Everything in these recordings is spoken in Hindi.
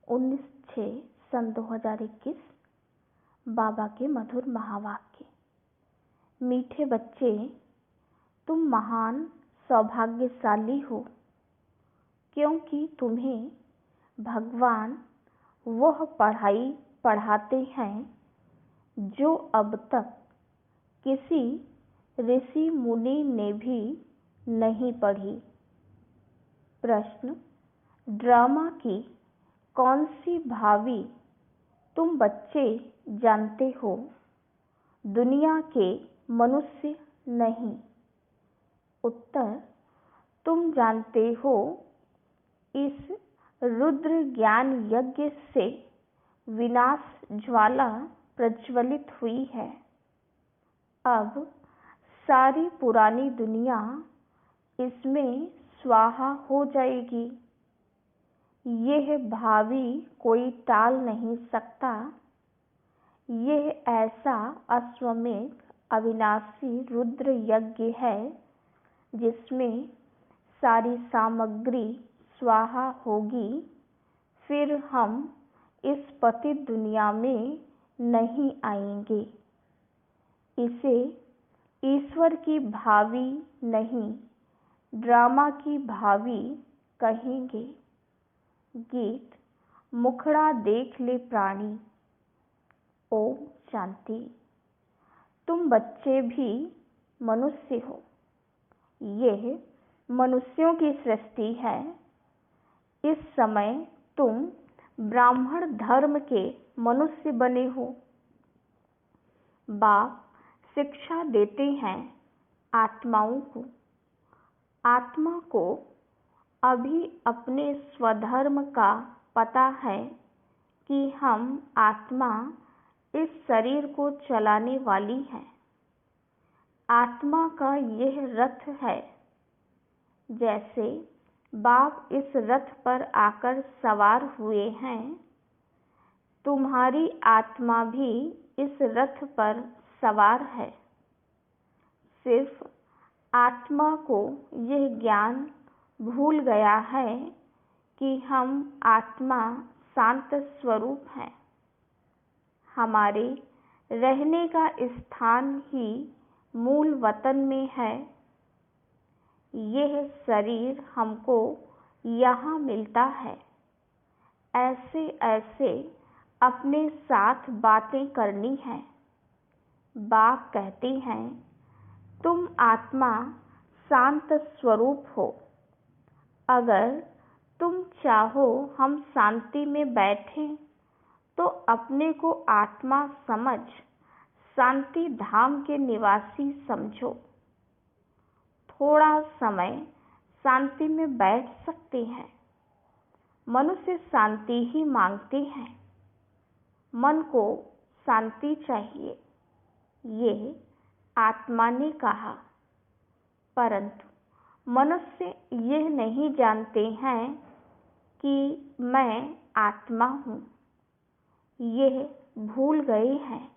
19/6/2021 बाबा के मधुर महावाक्य। मीठे बच्चे, तुम महान सौभाग्यशाली हो, क्योंकि तुम्हें भगवान वह पढ़ाई पढ़ाते हैं जो अब तक किसी ऋषि मुनि ने भी नहीं पढ़ी। प्रश्न: ड्रामा की कौन सी भावी तुम बच्चे जानते हो? दुनिया के मनुष्य नहीं। उत्तर: तुम जानते हो, इस रुद्र ज्ञान यज्ञ से विनाश ज्वाला प्रज्वलित हुई है। अब सारी पुरानी दुनिया इसमें स्वाहा हो जाएगी। यह भावी कोई टाल नहीं सकता। यह ऐसा अश्वमेध अविनाशी रुद्र यज्ञ है जिसमें सारी सामग्री स्वाहा होगी। फिर हम इस पतित दुनिया में नहीं आएंगे। इसे ईश्वर की भावी नहीं, ड्रामा की भावी कहेंगे। गीत मुखड़ा देख ले प्राणी। ओम शांति। तुम बच्चे भी मनुष्य हो। यह मनुष्यों की सृष्टि है। इस समय तुम ब्राह्मण धर्म के मनुष्य बने हो। बाप शिक्षा देते हैं आत्माओं को। आत्मा को अभी अपने स्वधर्म का पता है कि हम आत्मा इस शरीर को चलाने वाली है। आत्मा का यह रथ है। जैसे बाप इस रथ पर आकर सवार हुए हैं, तुम्हारी आत्मा भी इस रथ पर सवार है। सिर्फ आत्मा को यह ज्ञान भूल गया है कि हम आत्मा शांत स्वरूप हैं। हमारे रहने का स्थान ही मूल वतन में है। यह शरीर हमको यहाँ मिलता है। ऐसे ऐसे अपने साथ बातें करनी है। बाप कहते हैं, तुम आत्मा शांत स्वरूप हो। अगर तुम चाहो हम शांति में बैठें तो अपने को आत्मा समझ शांति धाम के निवासी समझो। थोड़ा समय शांति में बैठ सकते हैं। मनुष्य शांति ही मांगते हैं। मन को शांति चाहिए, ये आत्मा ने कहा। परंतु मनुष्य यह नहीं जानते हैं कि मैं आत्मा हूँ। यह भूल गए हैं।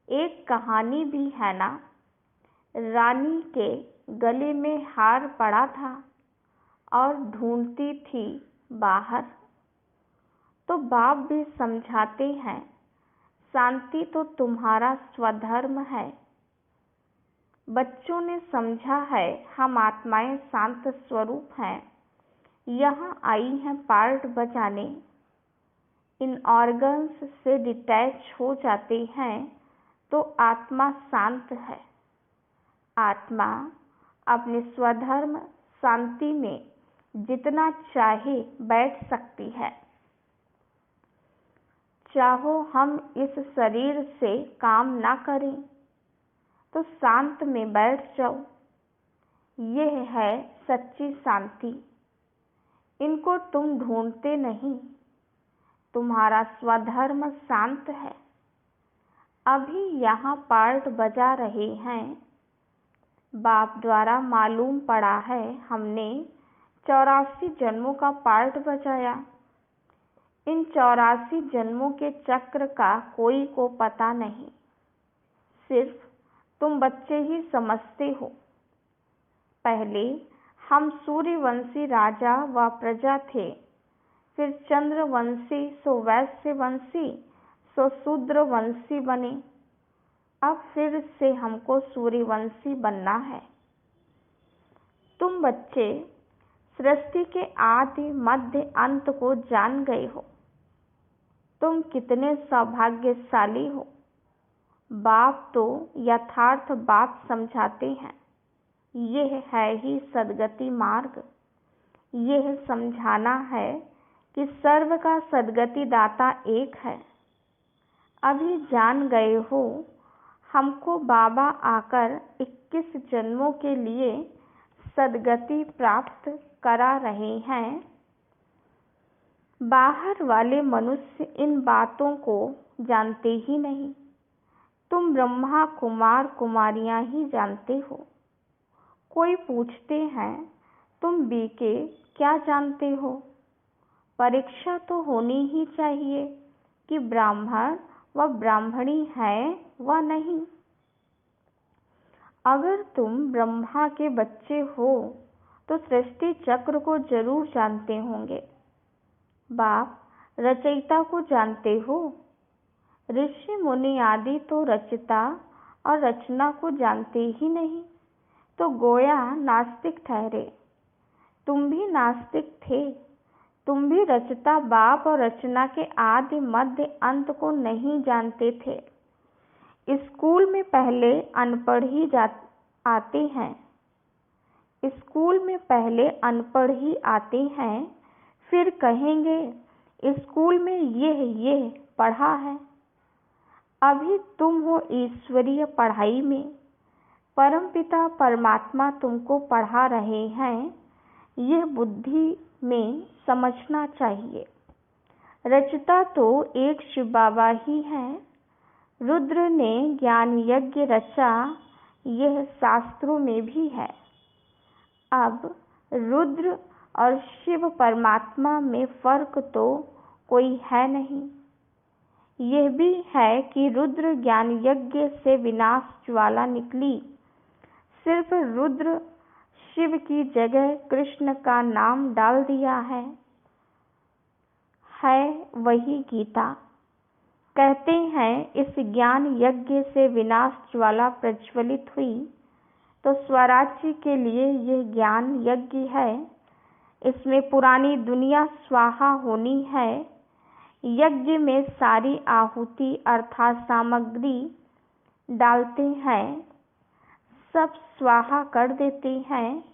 एक कहानी भी है ना, रानी के गले में हार पड़ा था और ढूंढती थी बाहर। तो बाप भी समझाते हैं, शांति तो तुम्हारा स्वधर्म है। बच्चों ने समझा है हम आत्माएं शांत स्वरूप हैं, यहाँ आई हैं पार्ट बजाने। इन ऑर्गन्स से डिटैच हो जाते हैं तो आत्मा शांत है। आत्मा अपने स्वधर्म शांति में जितना चाहे बैठ सकती है। चाहो हम इस शरीर से काम ना करें तो शांत में बैठ जाओ। यह है सच्ची शांति। इनको तुम ढूंढते नहीं। तुम्हारा स्वधर्म शांत है। अभी यहाँ पार्ट बजा रहे हैं। बाप द्वारा मालूम पड़ा है हमने 84 जन्मों का पार्ट बजाया। इन 84 जन्मों के चक्र का कोई को पता नहीं। सिर्फ तुम बच्चे ही समझते हो। पहले हम सूर्यवंशी राजा व प्रजा थे। फिर चंद्रवंशी सो वैश्यवंशी सो शूद्रवंशी बने। अब फिर से हमको सूर्यवंशी बनना है। तुम बच्चे सृष्टि के आदि मध्य अंत को जान गए हो। तुम कितने सौभाग्यशाली हो। बाप तो यथार्थ बात समझाते हैं। यह है ही सद्गति मार्ग। यह समझाना है कि सर्व का सद्गति दाता एक है। अभी जान गए हो। हमको बाबा आकर 21 जन्मों के लिए सद्गति प्राप्त करा रहे हैं। बाहर वाले मनुष्य इन बातों को जानते ही नहीं। तुम ब्रह्मा कुमार कुमारियां ही जानते हो। कोई पूछते हैं तुम बीके क्या जानते हो। परीक्षा तो होनी ही चाहिए कि ब्राह्मण व ब्राह्मणी है व नहीं। अगर तुम ब्रह्मा के बच्चे हो तो सृष्टि चक्र को जरूर जानते होंगे। बाप रचयिता को जानते हो। ऋषि मुनि आदि तो रचयिता और रचना को जानते ही नहीं, तो गोया नास्तिक ठहरे। तुम भी नास्तिक थे। तुम भी रचयिता बाप और रचना के आदि मध्य अंत को नहीं जानते थे। स्कूल में पहले अनपढ़ ही आते हैं। स्कूल में पहले अनपढ़ ही आते हैं, फिर कहेंगे स्कूल में यह पढ़ा है। अभी तुम हो ईश्वरीय पढ़ाई में। परमपिता परमात्मा तुमको पढ़ा रहे हैं। यह बुद्धि में समझना चाहिए। रचयिता तो एक शिव बाबा ही है। रुद्र ने ज्ञान यज्ञ रचा, यह शास्त्रों में भी है। अब रुद्र और शिव परमात्मा में फर्क तो कोई है नहीं। यह भी है कि रुद्र ज्ञान यज्ञ से विनाश ज्वाला निकली। सिर्फ रुद्र शिव की जगह कृष्ण का नाम डाल दिया है वही गीता। कहते हैं इस ज्ञान यज्ञ से विनाश ज्वाला प्रज्वलित हुई, तो स्वराज्य के लिए यह ज्ञान यज्ञ है। इसमें पुरानी दुनिया स्वाहा होनी है। यज्ञ में सारी आहुति अर्थात सामग्री डालते हैं, सब स्वाहा कर देते हैं।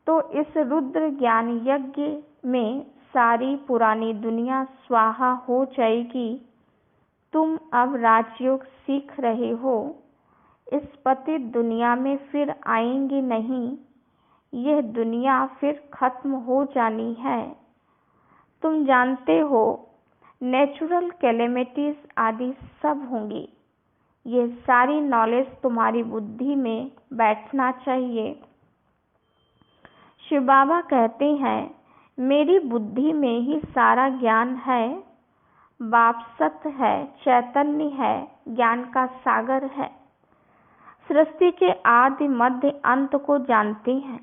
तो इस रुद्र ज्ञान यज्ञ में सारी पुरानी दुनिया स्वाहा हो जाएगी। तुम अब राजयोग सीख रहे हो। इस पतित दुनिया में फिर आएंगे नहीं। यह दुनिया फिर खत्म हो जानी है। तुम जानते हो नेचुरल कैलेमिटीज आदि सब होंगी। यह सारी नॉलेज तुम्हारी बुद्धि में बैठना चाहिए। शिव बाबा कहते हैं मेरी बुद्धि में ही सारा ज्ञान है। बाप सत्य है, चैतन्य है, ज्ञान का सागर है। सृष्टि के आदि मध्य अंत को जानते हैं।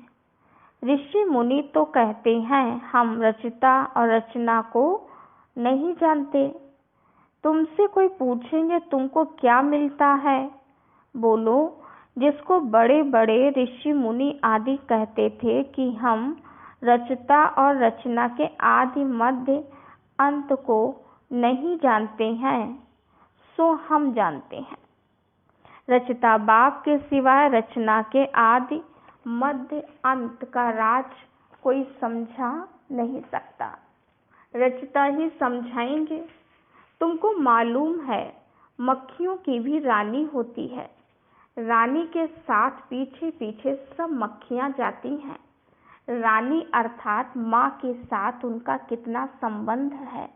ऋषि मुनि तो कहते हैं हम रचयिता और रचना को नहीं जानते। तुमसे कोई पूछेंगे तुमको क्या मिलता है, बोलो जिसको बड़े बड़े ऋषि मुनि आदि कहते थे कि हम रचयिता और रचना के आदि मध्य अंत को नहीं जानते हैं, सो हम जानते हैं। रचयिता बाप के सिवाय रचना के आदि मध्य अंत का राज कोई समझा नहीं सकता। रचयिता ही समझाएंगे। तुमको मालूम है मक्खियों की भी रानी होती है। रानी के साथ पीछे पीछे सब मक्खियां जाती हैं। रानी अर्थात माँ के साथ उनका कितना संबंध है।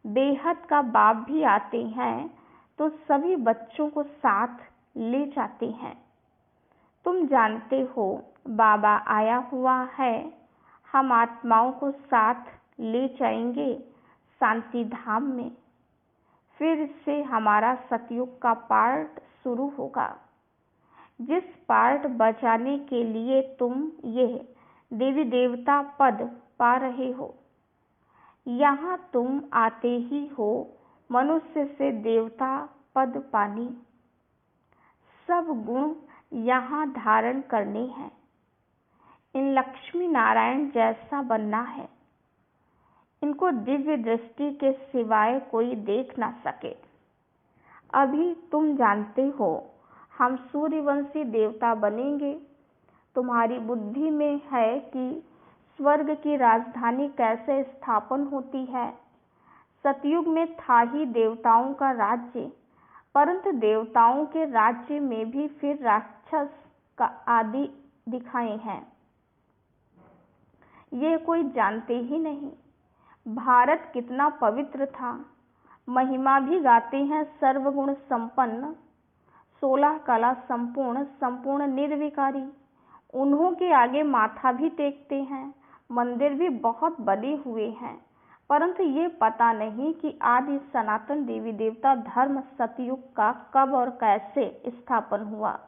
बेहद का बाप भी आते हैं तो सभी बच्चों को साथ ले जाते हैं। तुम जानते हो बाबा आया हुआ है। हम आत्माओं को साथ ले जाएंगे शांति धाम में। फिर से हमारा सतयुग का पार्ट शुरू होगा। जिस पार्ट बजाने के लिए तुम यह देवी देवता पद पा रहे हो, यहाँ तुम आते ही हो मनुष्य से देवता पद पानी। सब गुण यहाँ धारण करने हैं, इन लक्ष्मी नारायण जैसा बनना है। इनको दिव्य दृष्टि के सिवाय कोई देख ना सके। अभी तुम जानते हो हम सूर्यवंशी देवता बनेंगे। तुम्हारी बुद्धि में है कि स्वर्ग की राजधानी कैसे स्थापन होती है। सतयुग में था ही देवताओं का राज्य, परंतु देवताओं के राज्य में भी फिर राक्षस का आदि दिखाए हैं। ये कोई जानते ही नहीं। भारत कितना पवित्र था। महिमा भी गाते हैं सर्वगुण संपन्न, 16 कला संपूर्ण, संपूर्ण निर्विकारी। उन्हों के आगे माथा भी टेकते हैं। मंदिर भी बहुत बने हुए हैं, परंतु ये पता नहीं कि आदि सनातन देवी देवता धर्म सतयुग का कब और कैसे स्थापन हुआ।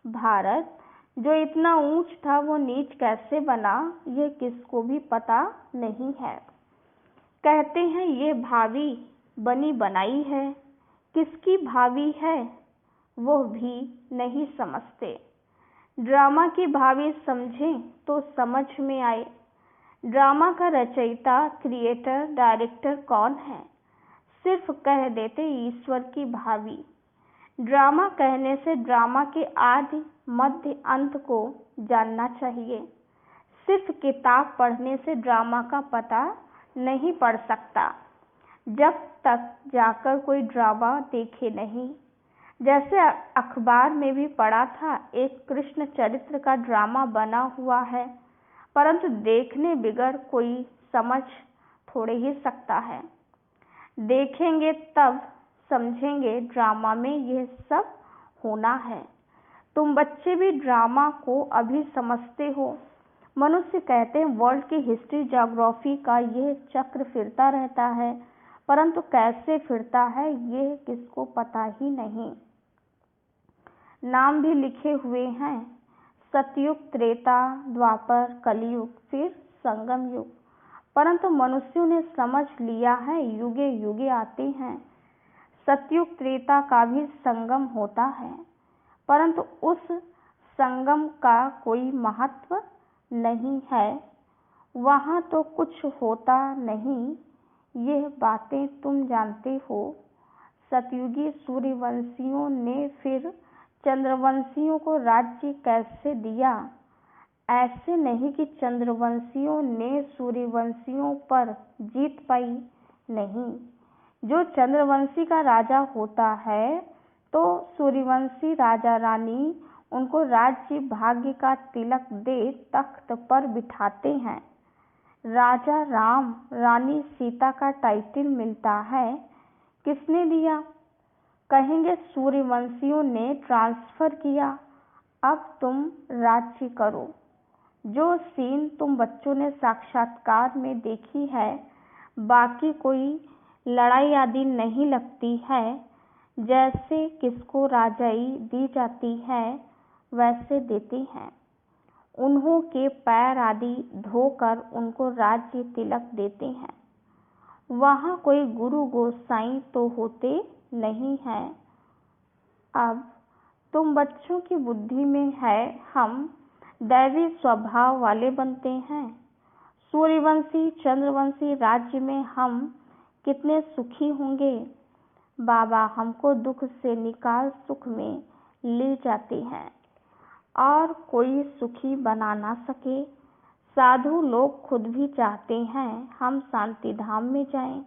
भारत जो इतना ऊंच था वो नीच कैसे बना, ये किसको भी पता नहीं है। कहते हैं ये भावी बनी बनाई है, किसकी भावी है वो भी नहीं समझते। ड्रामा की भावी समझें तो समझ में आए। ड्रामा का रचयिता, क्रिएटर, डायरेक्टर कौन है? सिर्फ कह देते ईश्वर की भावी। ड्रामा कहने से ड्रामा के आदि मध्य अंत को जानना चाहिए। सिर्फ किताब पढ़ने से ड्रामा का पता नहीं पड़ सकता, जब तक जाकर कोई ड्रामा देखे नहीं। जैसे अखबार में भी पढ़ा था, एक कृष्ण चरित्र का ड्रामा बना हुआ है, परंतु देखने बिगर कोई समझ थोड़े ही सकता है। देखेंगे तब समझेंगे ड्रामा में यह सब होना है। तुम बच्चे भी ड्रामा को अभी समझते हो। मनुष्य कहते हैं वर्ल्ड की हिस्ट्री ज्योग्राफी का यह चक्र फिरता रहता है, परंतु कैसे फिरता है यह किसको पता ही नहीं। नाम भी लिखे हुए हैं, सतयुग, त्रेता, द्वापर, कलयुग, फिर संगम युग, परंतु मनुष्यों ने समझ लिया है युगे युगे आते हैं। सतयुग त्रेता का भी संगम होता है, परंतु उस संगम का कोई महत्व नहीं है, वहाँ तो कुछ होता नहीं। यह बातें तुम जानते हो। सतयुगी सूर्यवंशियों ने फिर चंद्रवंशियों को राज्य कैसे दिया? ऐसे नहीं कि चंद्रवंशियों ने सूर्यवंशियों पर जीत पाई, नहीं। जो चंद्रवंशी का राजा होता है तो सूर्यवंशी राजा रानी उनको राज्य भाग्य का तिलक दे तख्त पर बिठाते हैं। राजा राम, रानी सीता का टाइटल मिलता है, किसने दिया? कहेंगे सूर्यवंशियों ने ट्रांसफर किया। अब तुम राज्य करो। जो सीन तुम बच्चों ने साक्षात्कार में देखी है, बाकी कोई लड़ाई आदि नहीं लगती है। जैसे किसको राजाई दी जाती है वैसे देते हैं। उन्हों के पैर आदि धोकर उनको राज्य तिलक देते हैं। वहाँ कोई गुरु गोसाई तो होते नहीं है। अब तुम बच्चों की बुद्धि में है हम दैवी स्वभाव वाले बनते हैं। सूर्यवंशी चंद्रवंशी राज्य में हम कितने सुखी होंगे। बाबा हमको दुख से निकाल सुख में ले जाते हैं और कोई सुखी बना ना सके। साधु लोग खुद भी चाहते हैं हम शांति धाम में जाएं।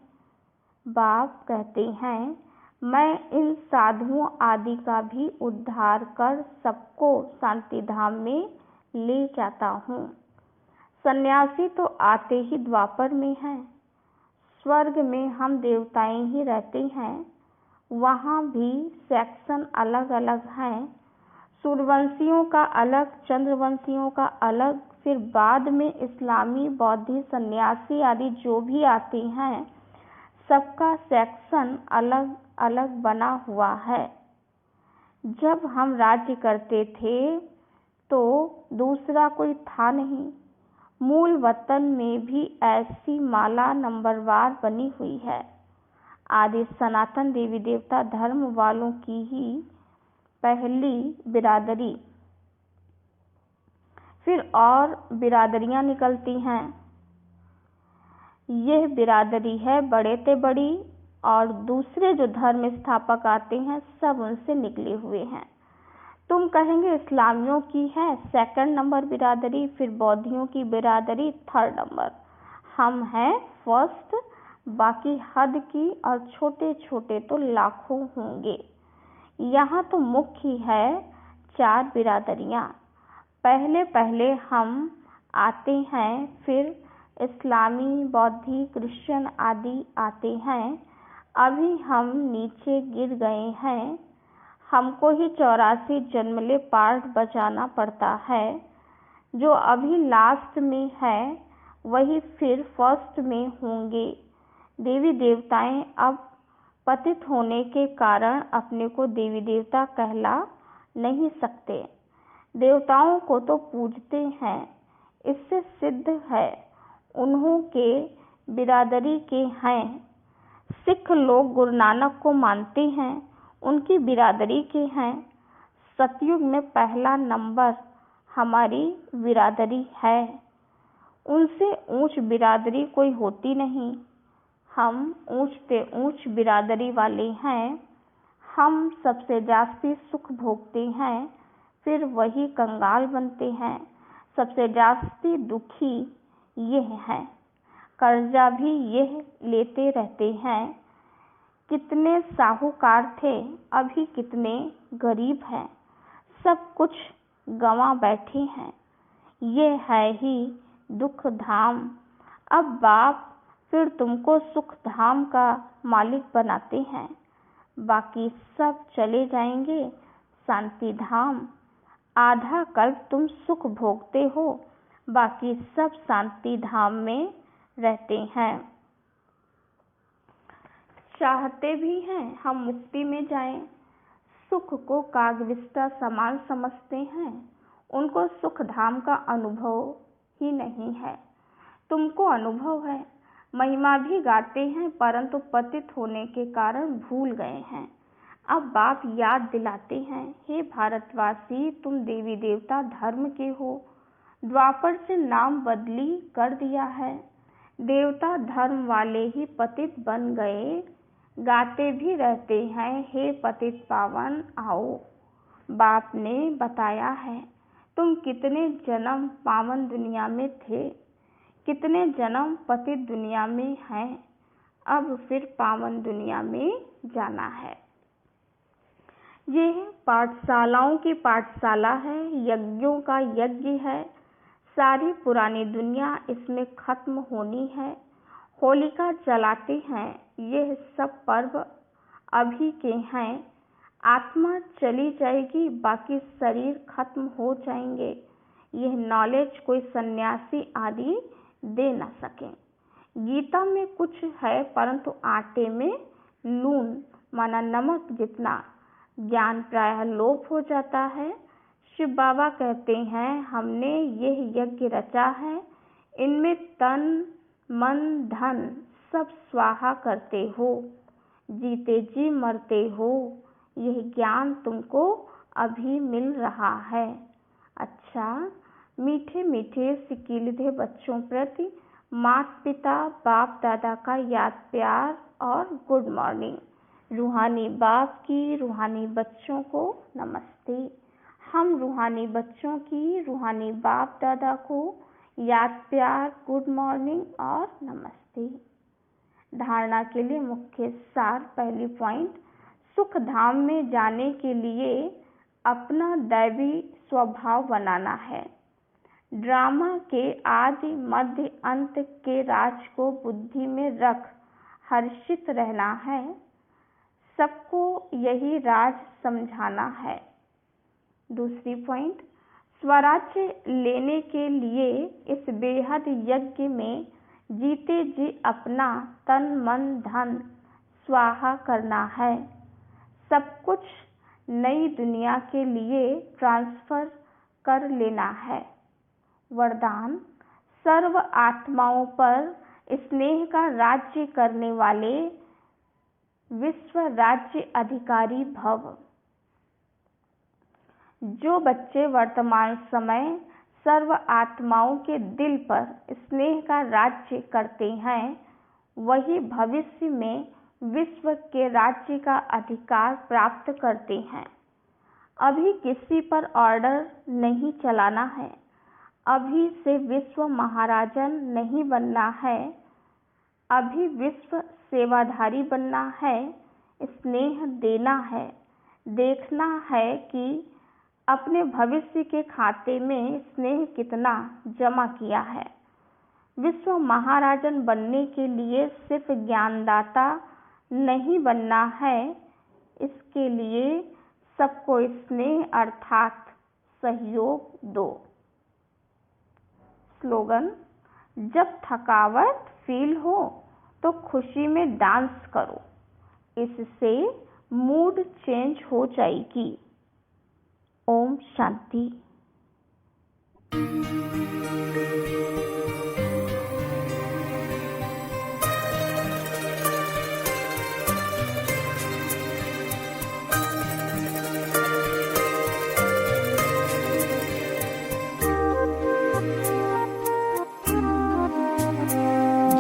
बाप कहते हैं मैं इन साधुओं आदि का भी उद्धार कर सबको शांति धाम में ले जाता हूँ। सन्यासी तो आते ही द्वापर में हैं। स्वर्ग में हम देवताएं ही रहते हैं, वहाँ भी सेक्शन अलग अलग हैं। सूर्यवंशियों का अलग, चंद्रवंशियों का अलग, फिर बाद में इस्लामी, बौद्धी, सन्यासी आदि जो भी आते हैं, सबका सेक्शन अलग अलग बना हुआ है। जब हम राज्य करते थे तो दूसरा कोई था नहीं। मूल वतन में भी ऐसी माला नंबरवार बनी हुई है। आदि सनातन देवी देवता धर्म वालों की ही पहली बिरादरी, फिर और बिरादरियां निकलती हैं। यह बिरादरी है बड़े ते बड़ी, और दूसरे जो धर्म स्थापक आते हैं सब उनसे निकले हुए हैं। तुम कहेंगे इस्लामियों की है सेकंड नंबर बिरादरी, फिर बौद्धियों की बिरादरी थर्ड नंबर, हम हैं फर्स्ट, बाकी हद की और छोटे छोटे तो लाखों होंगे। यहाँ तो मुख्य है 4 बिरादरियाँ। पहले पहले हम आते हैं, फिर इस्लामी, बौद्धि, क्रिश्चियन आदि आते हैं। अभी हम नीचे गिर गए हैं, हमको ही 84 जन्मले पार्ट बजाना पड़ता है। जो अभी लास्ट में है वही फिर फर्स्ट में होंगे। देवी देवताएं अब पतित होने के कारण अपने को देवी देवता कहला नहीं सकते। देवताओं को तो पूजते हैं, इससे सिद्ध है उन्हों के बिरादरी के हैं। सिख लोग गुरु नानक को मानते हैं, उनकी बिरादरी के हैं। सतयुग में पहला नंबर हमारी बिरादरी है, उनसे ऊंच बिरादरी कोई होती नहीं। हम ऊंच से ऊंच बिरादरी वाले हैं। हम सबसे जास्ती सुख भोगते हैं, फिर वही कंगाल बनते हैं। सबसे जास्ती दुखी यह है, कर्जा भी यह लेते रहते हैं। कितने साहूकार थे, अभी कितने गरीब हैं, सब कुछ गंवा बैठे हैं। ये है ही दुख धाम। अब बाप फिर तुमको सुख धाम का मालिक बनाते हैं, बाकी सब चले जाएंगे शांति धाम। आधा कल्प तुम सुख भोगते हो, बाकी सब शांति धाम में रहते हैं। चाहते भी हैं हम मुक्ति में जाएं, सुख को कागविष्टा समान समझते हैं। उनको सुख धाम का अनुभव ही नहीं है, तुमको अनुभव है। महिमा भी गाते हैं, परंतु पतित होने के कारण भूल गए हैं। अब बाप याद दिलाते हैं, हे भारतवासी, तुम देवी देवता धर्म के हो। द्वापर से नाम बदली कर दिया है। देवता धर्म वाले ही पतित बन गए, गाते भी रहते हैं, हे पतित पावन आओ। बाप ने बताया है, तुम कितने जन्म पावन दुनिया में थे, कितने जन्म पतित दुनिया में हैं, अब फिर पावन दुनिया में जाना है। यह पाठशालाओं की पाठशाला है, यज्ञों का यज्ञ है। सारी पुरानी दुनिया इसमें खत्म होनी है। होलिका जलाते हैं, यह सब पर्व अभी के हैं। आत्मा चली जाएगी, बाकी शरीर खत्म हो जाएंगे। यह नॉलेज कोई सन्यासी आदि दे न सके। गीता में कुछ है, परंतु आटे में लून माना नमक जितना ज्ञान प्रायः लोप हो जाता है। शिव बाबा कहते हैं, हमने यह यज्ञ रचा है, इनमें तन मन धन सब स्वाहा करते हो, जीते जी मरते हो। यह ज्ञान तुमको अभी मिल रहा है। अच्छा, मीठे मीठे सिकीलिधे बच्चों प्रति माता पिता बाप दादा का याद प्यार और गुड मॉर्निंग। रूहानी बाप की रूहानी बच्चों को नमस्ते। हम रूहानी बच्चों की रूहानी बाप दादा को याद प्यार गुड मॉर्निंग और नमस्ते। धारणा के लिए मुख्य सार। पहली पॉइंट, सुख धाम में जाने के लिए अपना दैवी स्वभाव बनाना है। ड्रामा के आदि मध्य अंत के राज को बुद्धि में रख हर्षित रहना है। सबको यही राज समझाना है। दूसरी पॉइंट, स्वराज्य लेने के लिए इस बेहद यज्ञ में जीते जी अपना तन मन धन स्वाहा करना है। सब कुछ नई दुनिया के लिए ट्रांसफर कर लेना है। वरदान, सर्व आत्माओं पर स्नेह का राज्य करने वाले विश्व राज्य अधिकारी भव। जो बच्चे वर्तमान समय सर्व आत्माओं के दिल पर स्नेह का राज्य करते हैं, वही भविष्य में विश्व के राज्य का अधिकार प्राप्त करते हैं। अभी किसी पर ऑर्डर नहीं चलाना है, अभी से विश्व महाराजन नहीं बनना है, अभी विश्व सेवाधारी बनना है, स्नेह देना है, देखना है कि अपने भविष्य के खाते में स्नेह कितना जमा किया है। विश्व महाराजन बनने के लिए सिर्फ ज्ञानदाता नहीं बनना है, इसके लिए सबको स्नेह अर्थात सहयोग दो। स्लोगन: जब थकावट फील हो तो खुशी में डांस करो, इससे मूड चेंज हो जाएगी। ओम शांति।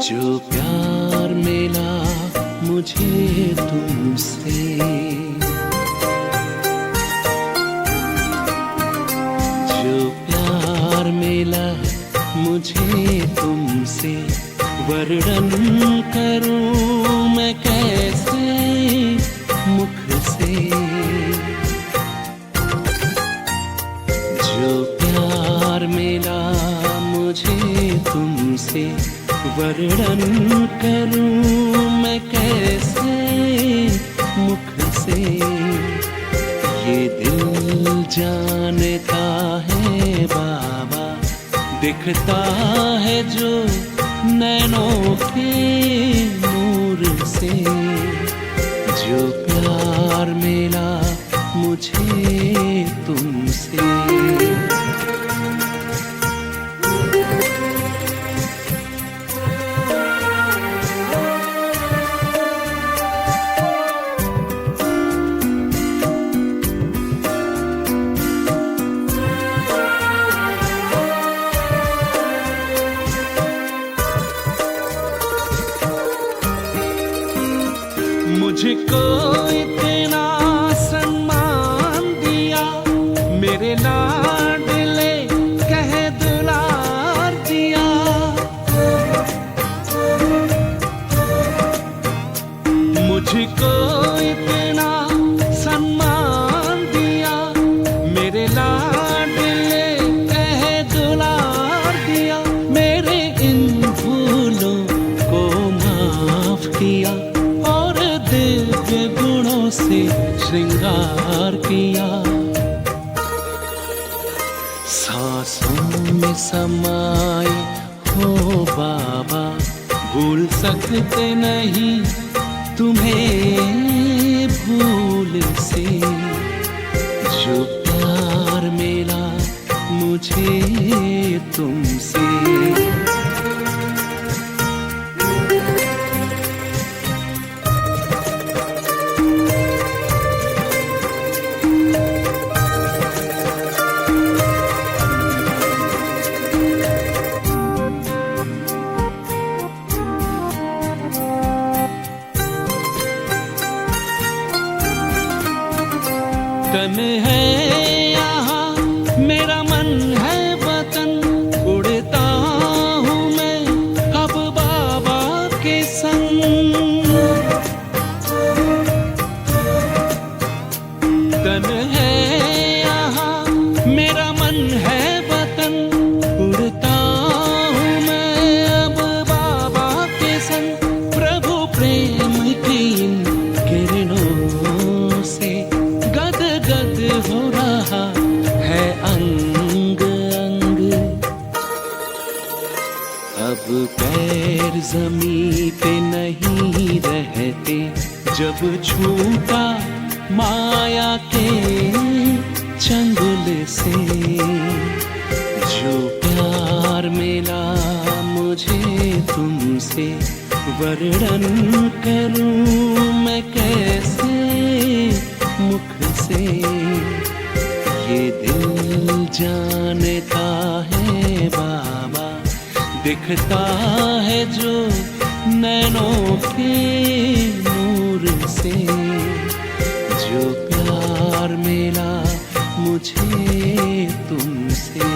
जो प्यार मिला मुझे तुमसे, जो प्यार मिला मुझे तुमसे, वर्णन करूं मैं कैसे मुख से। जो प्यार मिला मुझे तुमसे, वर्णन करूं मैं कैसे मुख से। ये दिल जानता है बाबा, दिखता है जो नैनों के नूर से। जो प्यार मिला मुझे तुमसे, मुझको इतना सम्मान दिया, मेरे लाडले कह दुलार दिया। मुझको इतना सम्मान दिया, मेरे लाडले कह दुलार दिया। मेरे इन भूलों को माफ किया और दिव्य गुणों से श्रृंगार किया। सांसों में समाए हो बाबा, भूल सकते नहीं तुम्हें भूल से। जो प्यार मिला मुझे तुमसे, तन है यहाँ मेरा मन है वतन, उड़ता हूँ मैं अब बाबा के संग। तन है यहाँ मेरा मन है वतन, उड़ता हूँ मैं अब बाबा के संग। प्रभु प्रेम की इन किरणों से गद हो रहा है अंग अंग। अब पैर ज़मीं पे नहीं रहते, जब छूटा माया के चंगुल से। जो प्यार मिला मुझे तुमसे, वर्णन करूं मैं कैसे मुख से। ये दिल जानता है बाबा, दिखता है जो नैनों के नूर से। जो प्यार मिला मुझे तुमसे,